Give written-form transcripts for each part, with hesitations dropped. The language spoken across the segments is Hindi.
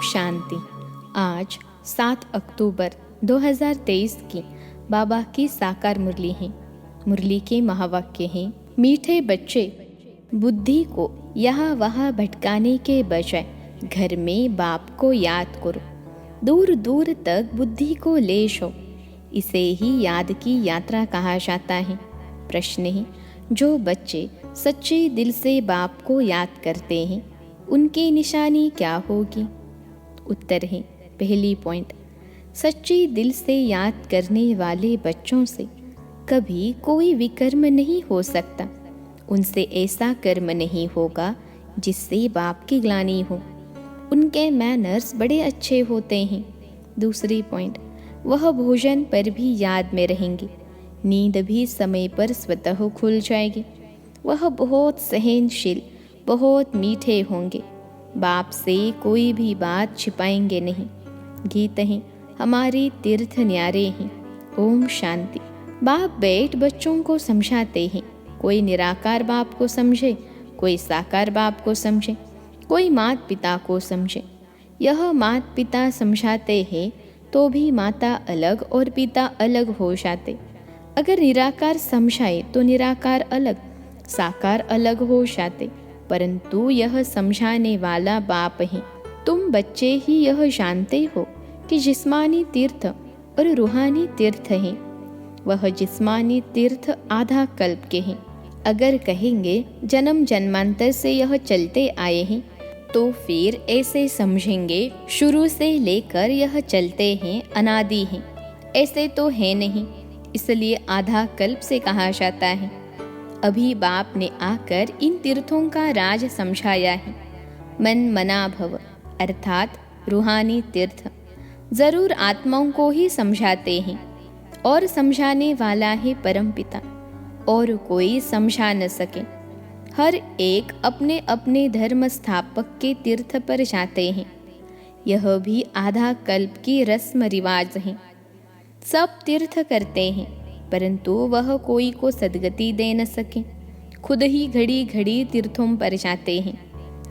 शांति। आज 7 अक्टूबर 2023 की बाबा की साकार मुरली है। मुरली के महावाक्य हैं, मीठे बच्चे, बुद्धि को यहाँ वहाँ भटकाने के बजाय घर में बाप को याद करो, दूर दूर तक बुद्धि को ले जाओ। इसे ही याद की यात्रा कहा जाता है। प्रश्न है, जो बच्चे सच्चे दिल से बाप को याद करते हैं उनकी निशानी क्या होगी? उत्तर है, पहली पॉइंट, सच्चे दिल से याद करने वाले बच्चों से कभी कोई विकर्म नहीं हो सकता। उनसे ऐसा कर्म नहीं होगा जिससे बाप की ग्लानि हो। उनके मैनर्स बड़े अच्छे होते हैं। दूसरी पॉइंट, वह भोजन पर भी याद में रहेंगे, नींद भी समय पर स्वतः खुल जाएगी। वह बहुत सहनशील, बहुत मीठे होंगे, बाप से कोई भी बात छिपाएंगे नहीं। गीत हैं, हमारे तीर्थ न्यारे हैं। ओम शांति। बाप बैठ बच्चों को समझाते हैं। कोई निराकार बाप को समझे, कोई साकार बाप को समझे, कोई माता पिता को समझे। यह माता पिता समझाते हैं तो भी माता अलग और पिता अलग हो जाते। अगर निराकार समझाए तो निराकार अलग, साकार अलग हो जाते। परंतु यह समझाने वाला बाप है। तुम बच्चे ही यह जानते हो कि जिस्मानी तीर्थ और रूहानी तीर्थ हैं। वह जिस्मानी तीर्थ आधा कल्प के हैं। अगर कहेंगे जन्म जन्मांतर से यह चलते आए हैं तो फिर ऐसे समझेंगे शुरू से लेकर यह चलते हैं, अनादि हैं। ऐसे तो है नहीं, इसलिए आधा कल्प से कहा जाता है। अभी बाप ने आकर इन तीर्थों का राज समझाया है। मन मना भव अर्थात रूहानी तीर्थ जरूर आत्माओं को ही समझाते हैं और समझाने वाला है परमपिता, और कोई समझा न सके। हर एक अपने अपने धर्म स्थापक के तीर्थ पर जाते हैं। यह भी आधा कल्प की रस्म रिवाज है। सब तीर्थ करते हैं परंतु वह कोई को सदगति दे न सके। खुद ही घड़ी घड़ी तीर्थों पर जाते हैं।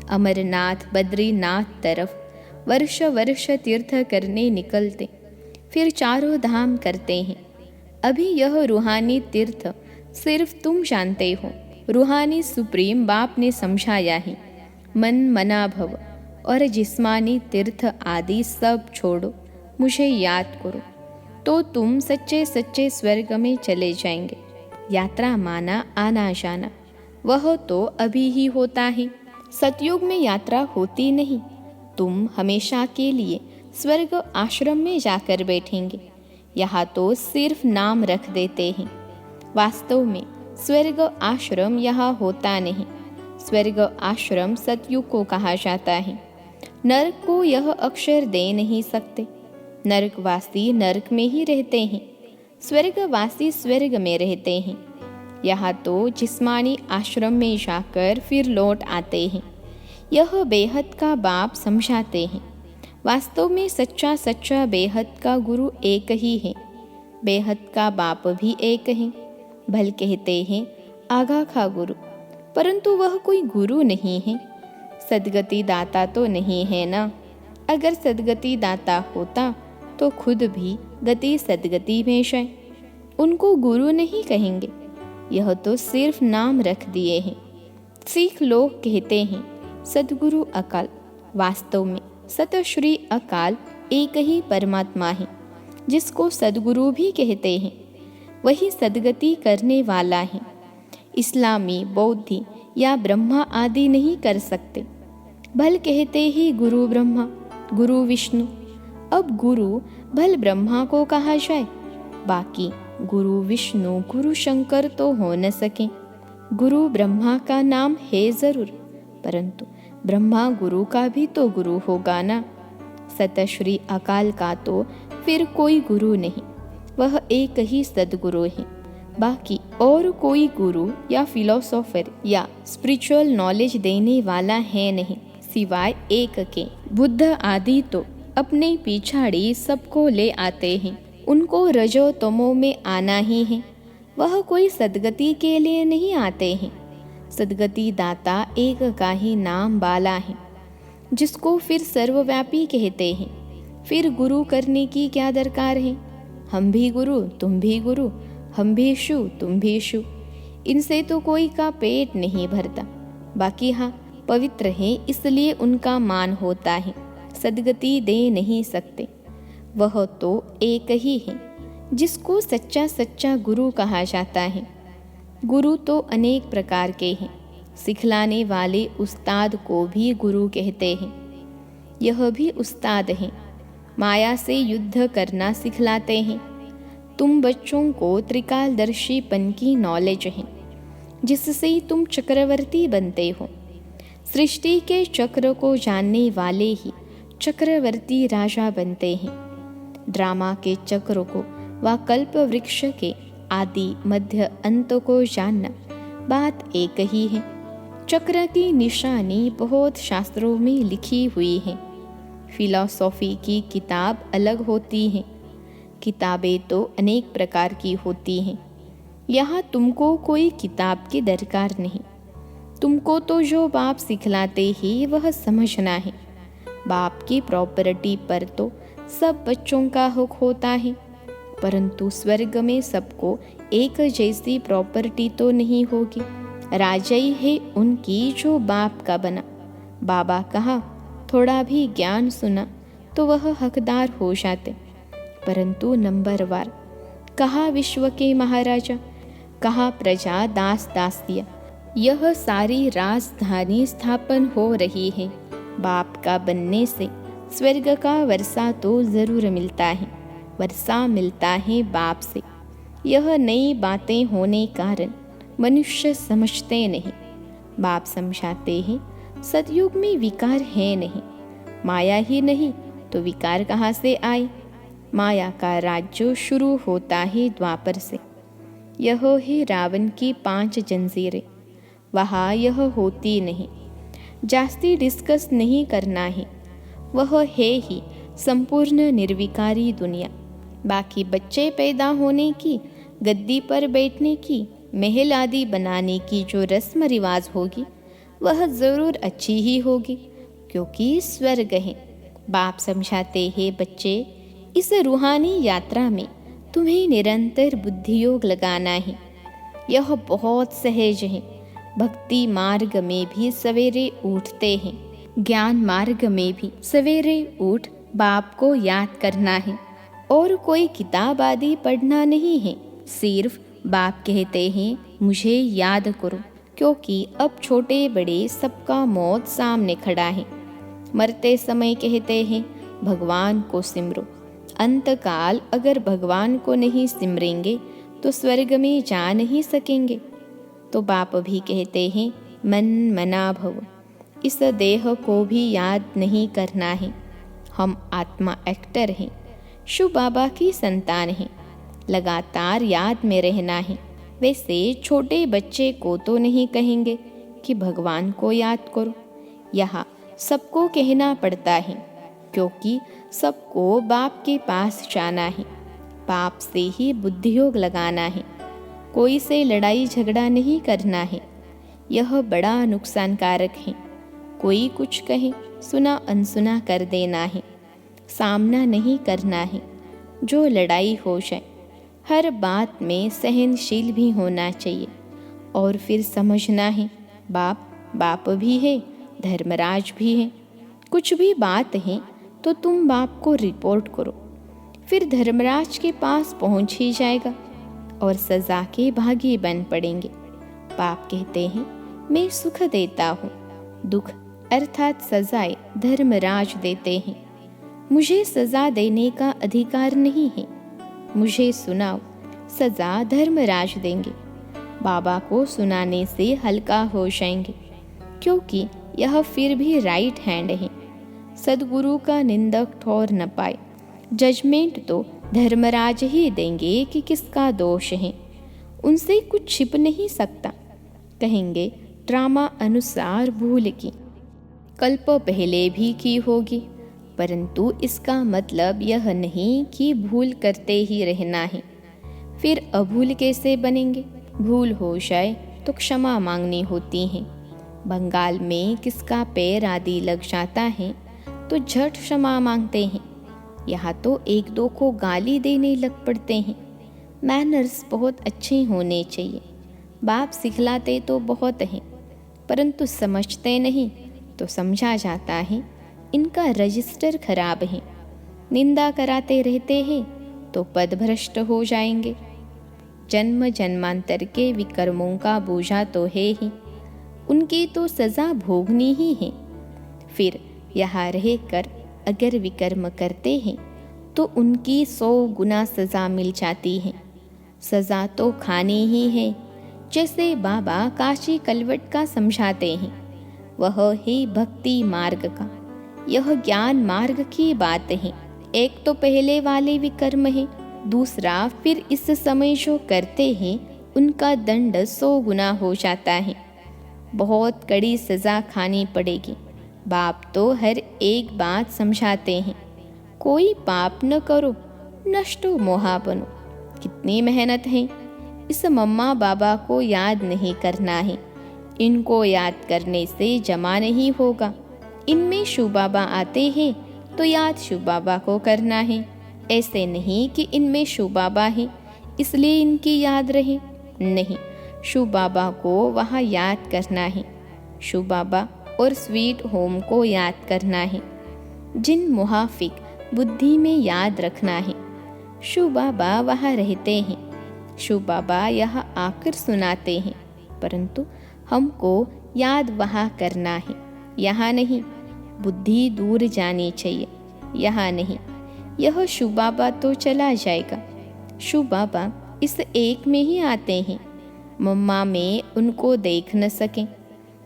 अमरनाथ बद्रीनाथ तरफ वर्ष वर्ष तीर्थ करने निकलते, फिर चारों धाम करते हैं। अभी यह रूहानी तीर्थ सिर्फ तुम जानते हो। रूहानी सुप्रीम बाप ने समझाया है, मन मना भव और जिस्मानी तीर्थ आदि सब छोड़ो, मुझे याद करो तो तुम सच्चे सच्चे स्वर्ग में चले जाएंगे। यात्रा माना आना जाना, वह तो अभी ही होता है। सतयुग में यात्रा होती नहीं। तुम हमेशा के लिए स्वर्ग आश्रम में जाकर बैठेंगे। यहाँ तो सिर्फ नाम रख देते हैं। वास्तव में स्वर्ग आश्रम यहाँ होता नहीं। स्वर्ग आश्रम सतयुग को कहा जाता है। नरक को यह अक्षर दे नहीं सकते। नरकवासी नरक में ही रहते हैं, स्वर्गवासी स्वर्ग में रहते हैं। यहाँ तो जिस्मानी आश्रम में जाकर फिर लौट आते हैं। यह बेहद का बाप समझाते हैं। वास्तव में सच्चा सच्चा बेहद का गुरु एक ही है। बेहद का बाप भी एक है। भल कहते हैं आगा खा गुरु, परंतु वह कोई गुरु नहीं है। सदगति दाता तो नहीं है ना। अगर सदगति दाता होता तो खुद भी गति सदगति में जाए। उनको गुरु नहीं कहेंगे, यह तो सिर्फ नाम रख दिए हैं। सिख लोग कहते हैं सदगुरु अकाल। वास्तव में सत श्री अकाल एक ही परमात्मा है, जिसको सदगुरु भी कहते हैं। वही सदगति करने वाला है। इस्लामी, बौद्धि या ब्रह्मा आदि नहीं कर सकते। भल कहते ही गुरु ब्रह्मा, गुरु विष्णु। अब गुरु भल ब्रह्मा को कहा जाए, बाकी गुरु विष्णु गुरु शंकर तो हो न सके। गुरु ब्रह्मा का नाम है जरूर, परंतु ब्रह्मा गुरु का भी तो गुरु होगा ना। सत श्री अकाल का तो फिर कोई गुरु नहीं, वह एक ही सदगुरु है। बाकी और कोई गुरु या फिलोसोफर या स्पिरिचुअल नॉलेज देने वाला है नहीं, सिवाय एक के। बुद्ध आदि तो अपने पिछाड़ी सबको ले आते हैं। उनको रजो तमो में आना ही है। वह कोई सदगति के लिए नहीं आते हैं। सदगति दाता एक का ही नाम बाला है। जिसको फिर सर्वव्यापी कहते हैं। फिर गुरु करने की क्या दरकार है? हम भी गुरु, तुम भी गुरु, हम भी शु, तुम भी शु। इनसे तो कोई का पेट नहीं भरता। बाकी हाँ, पवित्र हैं इसलिए उनका मान होता है, सद्गति दे नहीं सकते। वह तो एक ही है जिसको सच्चा सच्चा गुरु कहा जाता है। गुरु तो अनेक प्रकार के हैं। सिखलाने वाले उस्ताद को भी गुरु कहते हैं। यह भी उस्ताद हैं, माया से युद्ध करना सिखलाते हैं। तुम बच्चों को त्रिकालदर्शीपन की नॉलेज है, जिससे तुम चक्रवर्ती बनते हो। सृष्टि के चक्र को जानने वाले ही चक्रवर्ती राजा बनते हैं। ड्रामा के चक्र को व कल्प वृक्ष के आदि मध्य अंत को जानना बात एक ही है। चक्र की निशानी बहुत शास्त्रों में लिखी हुई है। फिलॉसफी की किताब अलग होती है, किताबें तो अनेक प्रकार की होती हैं। यहाँ तुमको कोई किताब की दरकार नहीं। तुमको तो जो बाप सिखलाते ही वह समझना है। बाप की प्रॉपर्टी पर तो सब बच्चों का हक होता है, परंतु स्वर्ग में सबको एक जैसी प्रॉपर्टी तो नहीं होगी। राजाई है उनकी जो बाप का बना। बाबा कहा थोड़ा भी ज्ञान सुना तो वह हकदार हो जाते, परंतु नंबरवार कहा विश्व के महाराजा, कहा प्रजा दास दासिया। यह सारी राजधानी स्थापन हो रही है। बाप का बनने से स्वर्ग का वर्षा तो जरूर मिलता है। वर्षा मिलता है बाप से। यह नई बातें होने कारण मनुष्य समझते नहीं। बाप समझाते हैं सतयुग में विकार है नहीं। माया ही नहीं तो विकार कहाँ से आए? माया का राज्य शुरू होता है द्वापर से। यह है रावण की 5 जंजीरें। वहाँ यह होती नहीं। जास्ती डिस्कस नहीं करना है। वह है ही संपूर्ण निर्विकारी दुनिया। बाकी बच्चे पैदा होने की, गद्दी पर बैठने की, महल आदि बनाने की जो रस्म रिवाज होगी वह ज़रूर अच्छी ही होगी, क्योंकि स्वर्ग है। बाप समझाते हैं बच्चे, इस रूहानी यात्रा में तुम्हें निरंतर बुद्धि योग लगाना है। यह बहुत सहज है। भक्ति मार्ग में भी सवेरे उठते हैं, ज्ञान मार्ग में भी सवेरे उठ बाप को याद करना है। और कोई किताब आदि पढ़ना नहीं है। सिर्फ बाप कहते हैं मुझे याद करो, क्योंकि अब छोटे बड़े सबका मौत सामने खड़ा है। मरते समय कहते हैं भगवान को सिमरो। अंतकाल अगर भगवान को नहीं सिमरेंगे तो स्वर्ग में जा नहीं सकेंगे। तो बाप भी कहते हैं मन मना भव। इस देह को भी याद नहीं करना है। हम आत्मा एक्टर हैं, शिव बाबा की संतान हैं। लगातार याद में रहना है। वैसे छोटे बच्चे को तो नहीं कहेंगे कि भगवान को याद करो। यहाँ सबको कहना पड़ता है, क्योंकि सबको बाप के पास जाना है। बाप से ही बुद्धि योग लगाना है। कोई से लड़ाई झगड़ा नहीं करना है। यह बड़ा नुकसानकारक है। कोई कुछ कहे सुना अनसुना कर देना है। सामना नहीं करना है। जो लड़ाई हो जाए, हर बात में सहनशील भी होना चाहिए। और फिर समझना है बाप भी है, धर्मराज भी है। कुछ भी बात है तो तुम बाप को रिपोर्ट करो। फिर धर्मराज के पास पहुंच ही जाएगा और सजा के भागी बन पड़ेंगे। बाप कहते हैं मैं सुख देता हूँ, दुख अर्थात सजाएं धर्मराज देते हैं। मुझे सजा देने का अधिकार नहीं है। मुझे सुनाओ, सजा धर्मराज देंगे। बाबा को सुनाने से हल्का हो जाएंगे, क्योंकि यह फिर भी राइट हैंड है। सदगुरु का निंदक ठोर न पाए। जजमेंट तो धर्मराज ही देंगे कि किसका दोष है। उनसे कुछ छिप नहीं सकता। कहेंगे ड्रामा अनुसार भूल की, कल्प पहले भी की होगी, परंतु इसका मतलब यह नहीं कि भूल करते ही रहना है। फिर अभूल कैसे बनेंगे? भूल हो जाए तो क्षमा मांगनी होती है। बंगाल में किसका पैर आदि लग जाता है तो झट क्षमा मांगते हैं। यहाँ तो एक दो को गाली देने लग पड़ते हैं। मैनर्स बहुत अच्छे होने चाहिए। बाप सिखलाते तो बहुत हैं, परंतु समझते नहीं तो समझा जाता है इनका रजिस्टर खराब है। निंदा कराते रहते हैं तो पदभ्रष्ट हो जाएंगे। जन्म जन्मांतर के विकर्मों का बोझा तो है ही, उनकी तो सज़ा भोगनी ही है। फिर यहाँ रहकर अगर विकर्म करते हैं तो उनकी 100 गुना सज़ा मिल जाती है। सज़ा तो खानी ही है, जैसे बाबा काशी कलवट का समझाते हैं। वह है भक्ति मार्ग का, यह ज्ञान मार्ग की बात है। एक तो पहले वाले विकर्म है, दूसरा फिर इस समय जो करते हैं उनका दंड 100 गुना हो जाता है। बहुत कड़ी सज़ा खानी पड़ेगी। बाप तो हर एक बात समझाते हैं। कोई पाप न करो, नष्टो मोहा बनो। कितनी मेहनत है। इस मम्मा बाबा को याद नहीं करना है। इनको याद करने से जमा नहीं होगा। इनमें शिव बाबा आते हैं तो याद शिव बाबा को करना है। ऐसे नहीं कि इनमें शिव बाबा है इसलिए इनकी याद रहे। नहीं, शिव बाबा को वहाँ याद करना है। शिव बाबा और स्वीट होम को याद करना है। जिन मुहाफिक बुद्धि में याद रखना है। शिव बाबा वहाँ रहते हैं। शिव बाबा यहाँ आकर सुनाते हैं, परंतु हमको याद वहाँ करना है, यहाँ नहीं। बुद्धि दूर जानी चाहिए, यहाँ नहीं। यह शिव बाबा तो चला जाएगा। शिव बाबा इस एक में ही आते हैं। मम्मा में उनको देख न सकें।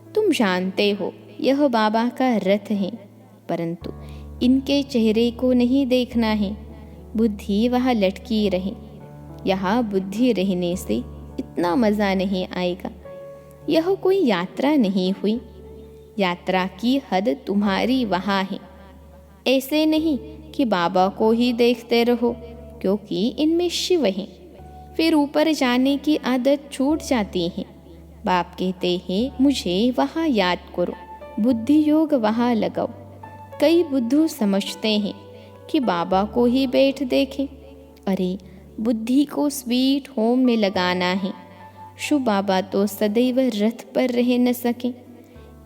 तुम जानते हो यह बाबा का रथ है, परंतु इनके चेहरे को नहीं देखना है। बुद्धि वहाँ लटकी रहे। यहाँ बुद्धि रहने से इतना मज़ा नहीं आएगा। यह कोई यात्रा नहीं हुई। यात्रा की हद तुम्हारी वहाँ है। ऐसे नहीं कि बाबा को ही देखते रहो क्योंकि इनमें शिव हैं। फिर ऊपर जाने की आदत छूट जाती है। बाप कहते हैं मुझे वहाँ याद करो, बुद्धि योग वहाँ लगाओ। कई बुद्धू समझते हैं कि बाबा को ही बैठ देखें। अरे, बुद्धि को स्वीट होम में लगाना है। शिव बाबा तो सदैव रथ पर रह न सकें।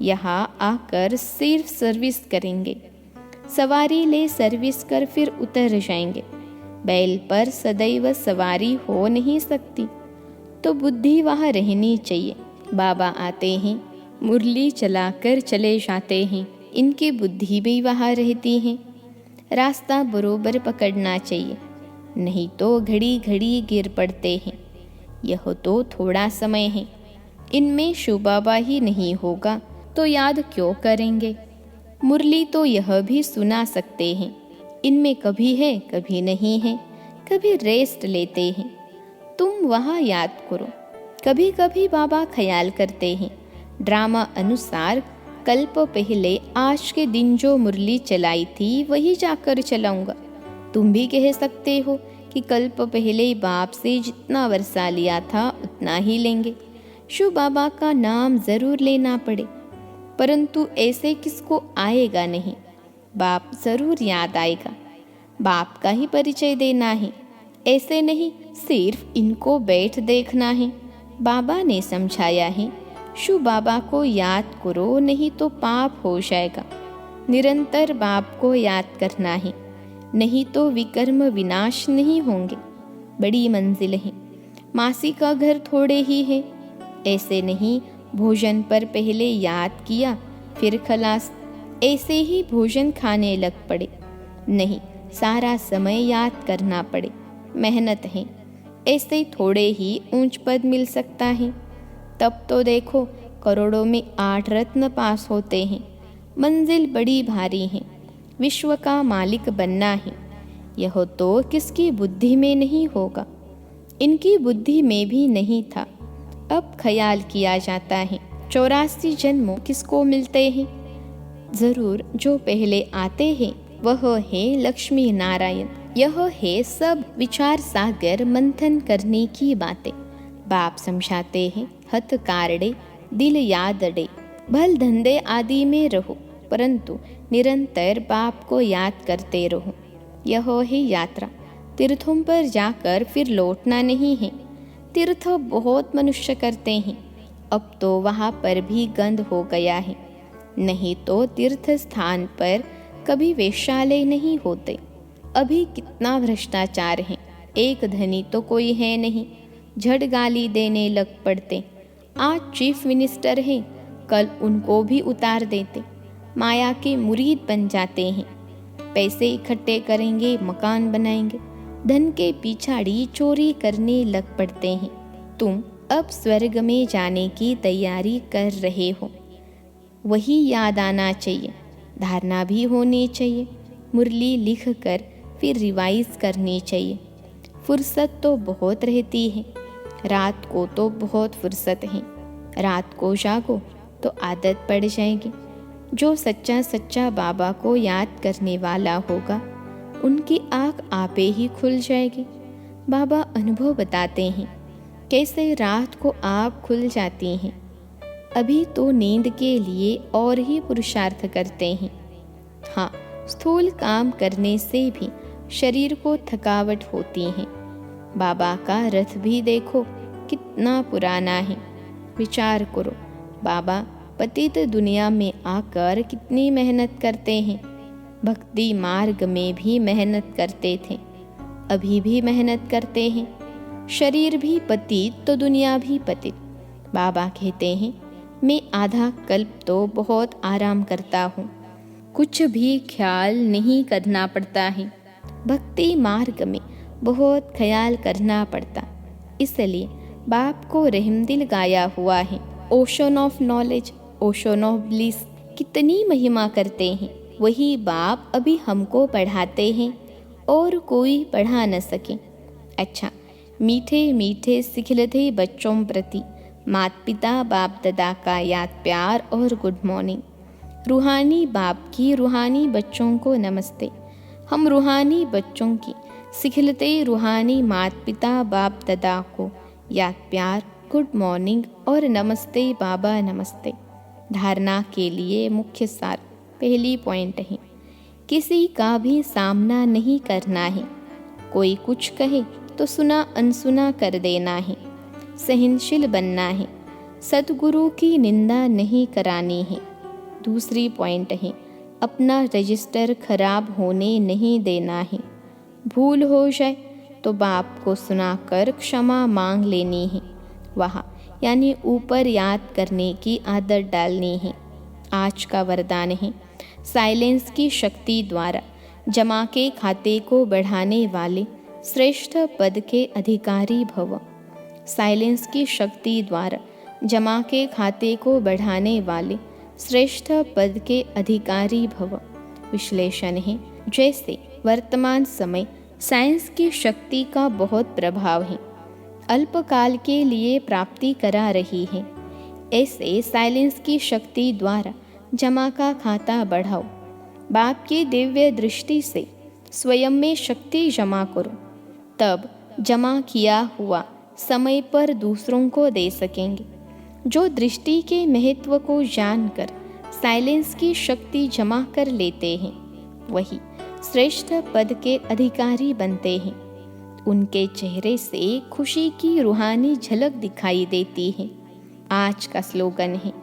यहाँ आकर सिर्फ सर्विस करेंगे। सवारी ले सर्विस कर फिर उतर जाएंगे। बैल पर सदैव सवारी हो नहीं सकती, तो बुद्धि वहाँ रहनी चाहिए। बाबा आते हैं, मुरली चलाकर चले जाते हैं। इनकी बुद्धि भी वहाँ रहती है। रास्ता बरोबर पकड़ना चाहिए, नहीं तो घड़ी घड़ी गिर पड़ते हैं। यह तो थोड़ा समय है। इनमें शिव बाबा ही नहीं होगा तो याद क्यों करेंगे। मुरली तो यह भी सुना सकते हैं। इनमें कभी है कभी नहीं है, कभी रेस्ट लेते हैं। तुम वहाँ याद करो। कभी कभी बाबा ख्याल करते हैं ड्रामा अनुसार कल्प पहले आज के दिन जो मुरली चलाई थी वही जाकर चलाऊंगा। तुम भी कह सकते हो कि कल्प पहले बाप से जितना वर्षा लिया था उतना ही लेंगे। शिव बाबा का नाम ज़रूर लेना पड़े, परंतु ऐसे किसको आएगा नहीं। बाप ज़रूर याद आएगा। बाप का ही परिचय देना है। ऐसे नहीं सिर्फ इनको बैठ देखना है। बाबा ने समझाया है शिव बाबा को याद करो, नहीं तो पाप हो जाएगा। निरंतर बाप को याद करना है, नहीं तो विकर्म विनाश नहीं होंगे। बड़ी मंजिल है। मासी का घर थोड़े ही है। ऐसे नहीं भोजन पर पहले याद किया फिर खलास, ऐसे ही भोजन खाने लग पड़े। नहीं, सारा समय याद करना पड़े। मेहनत है। ऐसे थोड़े ही ऊंच पद मिल सकता है। तब तो देखो करोड़ों में 8 रत्न पास होते हैं। मंजिल बड़ी भारी है। विश्व का मालिक बनना है। यह तो किसकी बुद्धि में नहीं होगा। इनकी बुद्धि में भी नहीं था। अब ख्याल किया जाता है 84 जन्म किसको मिलते हैं। जरूर जो पहले आते हैं वह है लक्ष्मी नारायण। यह है सब विचार सागर मंथन करने की बातें। बाप समझाते हैं हथ कारड़े दिल याद अड़े। भल धंधे आदि में रहो, परंतु निरंतर बाप को याद करते रहो। यह है यात्रा। तीर्थों पर जाकर फिर लौटना नहीं है। तीर्थ बहुत मनुष्य करते हैं, अब तो वहाँ पर भी गंद हो गया है। नहीं तो तीर्थ स्थान पर कभी वेश्यालय नहीं होते। अभी कितना भ्रष्टाचार है, एक धनी तो कोई है नहीं, झट गाली देने लग पड़ते। आज चीफ मिनिस्टर हैं, कल उनको भी उतार देते। माया के मुरीद बन जाते हैं। पैसे इकट्ठे करेंगे, मकान बनाएंगे, धन के पिछाड़ी चोरी करने लग पड़ते हैं। तुम अब स्वर्ग में जाने की तैयारी कर रहे हो, वही याद आना चाहिए। धारणा भी होनी चाहिए। मुरली लिख कर फिर रिवाइज करनी चाहिए। फुर्सत तो बहुत रहती है, रात को तो बहुत फुर्सत है। रात को जागो तो आदत पड़ जाएगी। जो सच्चा सच्चा बाबा को याद करने वाला होगा, उनकी आँख आपे ही खुल जाएगी। बाबा अनुभव बताते हैं कैसे रात को आँख खुल जाती हैं। अभी तो नींद के लिए और ही पुरुषार्थ करते हैं। हाँ, स्थूल काम करने से भी शरीर को थकावट होती है। बाबा का रथ भी देखो कितना पुराना है। विचार करो, बाबा पतित दुनिया में आकर कितनी मेहनत करते हैं। भक्ति मार्ग में भी मेहनत करते थे, अभी भी मेहनत करते हैं। शरीर भी पतित तो दुनिया भी पतित। बाबा कहते हैं, मैं आधा कल्प तो बहुत आराम करता हूँ, कुछ भी ख्याल नहीं करना पड़ता है। भक्ति मार्ग में बहुत ख्याल करना पड़ता, इसलिए बाप को रहमदिल गाया हुआ है। Ocean of knowledge, ocean of bliss, कितनी महिमा करते हैं। वही बाप अभी हमको पढ़ाते हैं और कोई पढ़ा न सके। अच्छा, मीठे मीठे सिखलते बच्चों प्रति माता पिता बाप दादा का याद प्यार और गुड मॉर्निंग। रूहानी बाप की रूहानी बच्चों को नमस्ते। हम रूहानी बच्चों की सिखलते रूहानी माता पिता बाप दादा को याद प्यार, गुड मॉर्निंग और नमस्ते बाबा नमस्ते। धारणा के लिए मुख्य सार, पहली पॉइंट है, किसी का भी सामना नहीं करना है। कोई कुछ कहे तो सुना अनसुना कर देना है। सहनशील बनना है। सतगुरु की निंदा नहीं करानी है। दूसरी पॉइंट है, अपना रजिस्टर खराब होने नहीं देना है। भूल हो जाए तो बाप को सुनाकर क्षमा मांग लेनी है। वहाँ यानी ऊपर याद करने की आदत डालनी है। आज का वरदान है, साइलेंस की शक्ति द्वारा जमा के खाते को बढ़ाने वाले श्रेष्ठ पद के अधिकारी भव। साइलेंस की शक्ति द्वारा जमा के खाते को बढ़ाने वाले श्रेष्ठ पद के अधिकारी भव। विश्लेषण है, जैसे वर्तमान समय साइंस की शक्ति का बहुत प्रभाव है, अल्पकाल के लिए प्राप्ति करा रही है, ऐसे साइलेंस की शक्ति द्वारा जमा का खाता बढ़ाओ। बाप की दिव्य दृष्टि से स्वयं में शक्ति जमा करो, तब जमा किया हुआ समय पर दूसरों को दे सकेंगे। जो दृष्टि के महत्व को जानकर साइलेंस की शक्ति जमा कर लेते हैं, वही श्रेष्ठ पद के अधिकारी बनते हैं। उनके चेहरे से खुशी की रूहानी झलक दिखाई देती है। आज का स्लोगन है,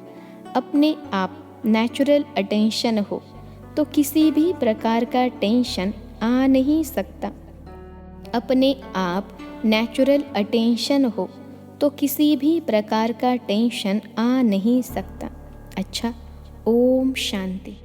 अपने आप नेचुरल अटेंशन हो तो किसी भी प्रकार का टेंशन आ नहीं सकता। अपने आप नेचुरल अटेंशन हो तो किसी भी प्रकार का टेंशन आ नहीं सकता। अच्छा, ओम शांति।